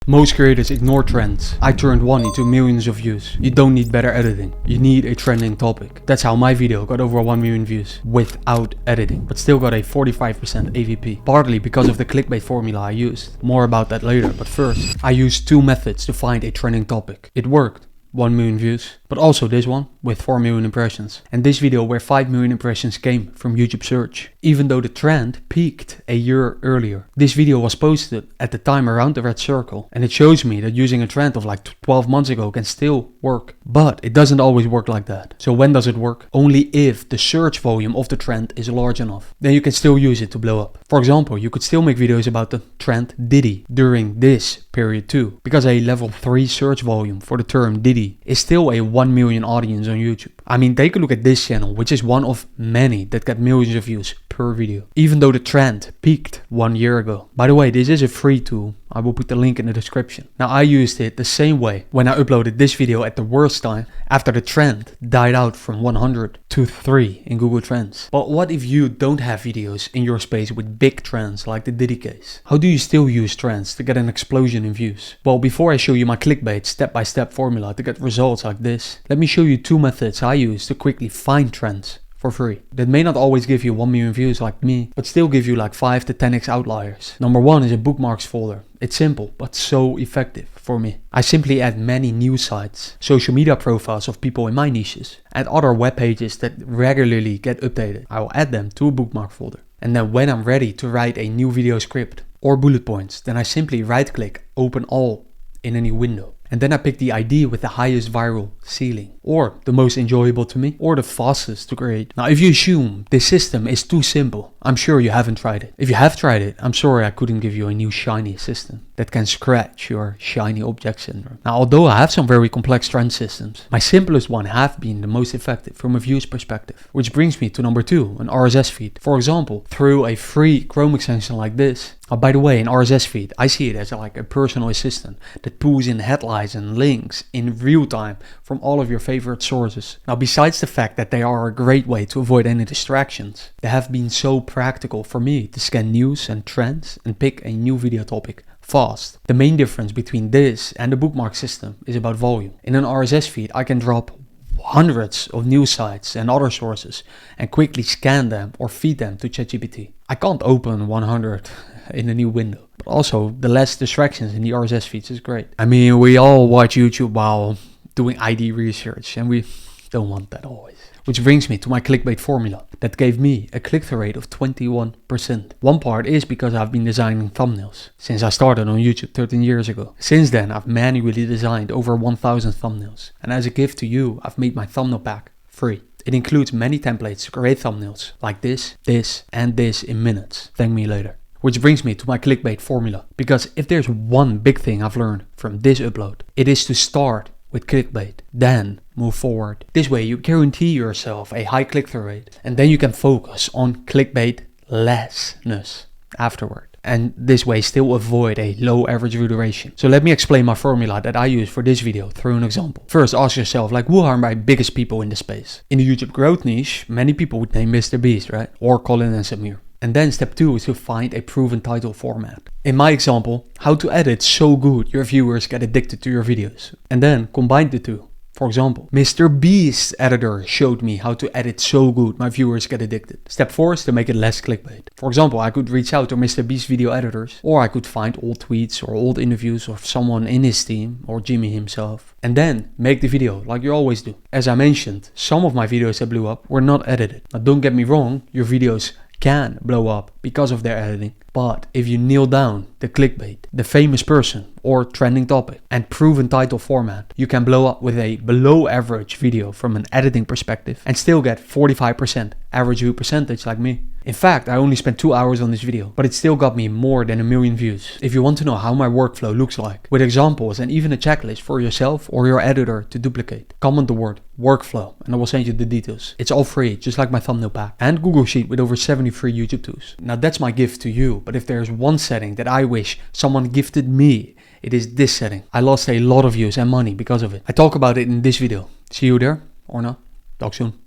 Most creators ignore trends. I turned one into millions of views. You don't need better editing. You need a trending topic. That's how my video got over 1 million views without editing, but still got a 45% AVP. Partly because of the clickbait formula I used. More about that later, but first, I used two methods to find a trending topic. It worked. 1 million views, but also this one with 4 million impressions, and this video where 5 million impressions came from YouTube search, even though the trend peaked a year earlier. This video was posted at the time around the red circle, and it shows me that using a trend of like 12 months ago can still work, but it doesn't always work like that. So when does it work? Only if the search volume of the trend is large enough. Then you can still use it to blow up. For example, you could still make videos about the trend Diddy during this period too, because a level 3 search volume for the term Diddy is still a 1 million audience on YouTube. I mean, take a look at this channel, which is one of many that get millions of views per video, even though the trend peaked 1 year ago. By the way, this is a free tool. I will put the link in the description. Now, I used it the same way when I uploaded this video at the worst time, after the trend died out from 100 to 3 in Google Trends. But what if you don't have videos in your space with big trends like the Diddy case? How do you still use trends to get an explosion in views? Well, before I show you my clickbait step-by-step formula to get results like this, let me show you two methods I use to quickly find trends for free. That may not always give you 1 million views like me, but still give you like 5 to 10x outliers. Number one is a bookmarks folder. It's simple, but so effective for me. I simply add many news sites, social media profiles of people in my niches, and other web pages that regularly get updated. I will add them to a bookmark folder. And then when I'm ready to write a new video script or bullet points, then I simply right click, open all in a new window. And then I pick the ID with the highest viral ceiling, or the most enjoyable to me, or the fastest to create. Now, if you assume this system is too simple, I'm sure you haven't tried it. If you have tried it, I'm sorry I couldn't give you a new shiny assistant that can scratch your shiny object syndrome. Now, although I have some very complex trend systems, my simplest one have been the most effective from a views perspective. Which brings me to number two, an RSS feed. For example, through a free Chrome extension like this. Oh, by the way, an RSS feed, I see it as like a personal assistant that pulls in headlines and links in real time from all of your favorite sources. Now, besides the fact that they are a great way to avoid any distractions, they have been so practical for me to scan news and trends and pick a new video topic fast. The main difference between this and the bookmark system is about volume. In an RSS feed, I can drop hundreds of news sites and other sources and quickly scan them or feed them to ChatGPT. I can't open 100 in a new window, but also the less distractions in the RSS feeds is great. I mean, we all watch YouTube while doing ID research, and we don't want that always. Which brings me to my clickbait formula that gave me a click-through rate of 21%. One part is because I've been designing thumbnails since I started on YouTube 13 years ago. Since then, I've manually designed over 1000 thumbnails. And as a gift to you, I've made my thumbnail pack free. It includes many templates to create thumbnails like this, and this in minutes. Thank me later. Which brings me to my clickbait formula. Because if there's one big thing I've learned from this upload, it is to start with clickbait, then move forward. This way you guarantee yourself a high click-through rate, and then you can focus on clickbait-lessness afterward. And this way still avoid a low average view duration. So let me explain my formula that I use for this video through an example. First, ask yourself, like, who are my biggest people in the space? In the YouTube growth niche, many people would name Mr. Beast, right? Or Colin and Samir. And then step 2 is to find a proven title format. In my example, how to edit so good your viewers get addicted to your videos. And then combine the two. For example, Mr. Beast's editor showed me how to edit so good my viewers get addicted. Step 4 is to make it less clickbait. For example, I could reach out to Mr. Beast video editors, or I could find old tweets or old interviews of someone in his team or Jimmy himself, and then make the video like you always do. As I mentioned, some of my videos that blew up were not edited. Now, don't get me wrong, your videos can blow up because of their editing. But if you nail down the clickbait, the famous person or trending topic, and proven title format, you can blow up with a below average video from an editing perspective and still get 45% average view percentage like me. In fact, I only spent 2 hours on this video, but it still got me more than 1 million views. If you want to know how my workflow looks like, with examples and even a checklist for yourself or your editor to duplicate, comment the word workflow and I will send you the details. It's all free, just like my thumbnail pack and Google Sheet with over 70 free YouTube tools. Now that's my gift to you, but if there's one setting that I wish someone gifted me, it is this setting. I lost a lot of views and money because of it. I talk about it in this video. See you there or not? Talk soon.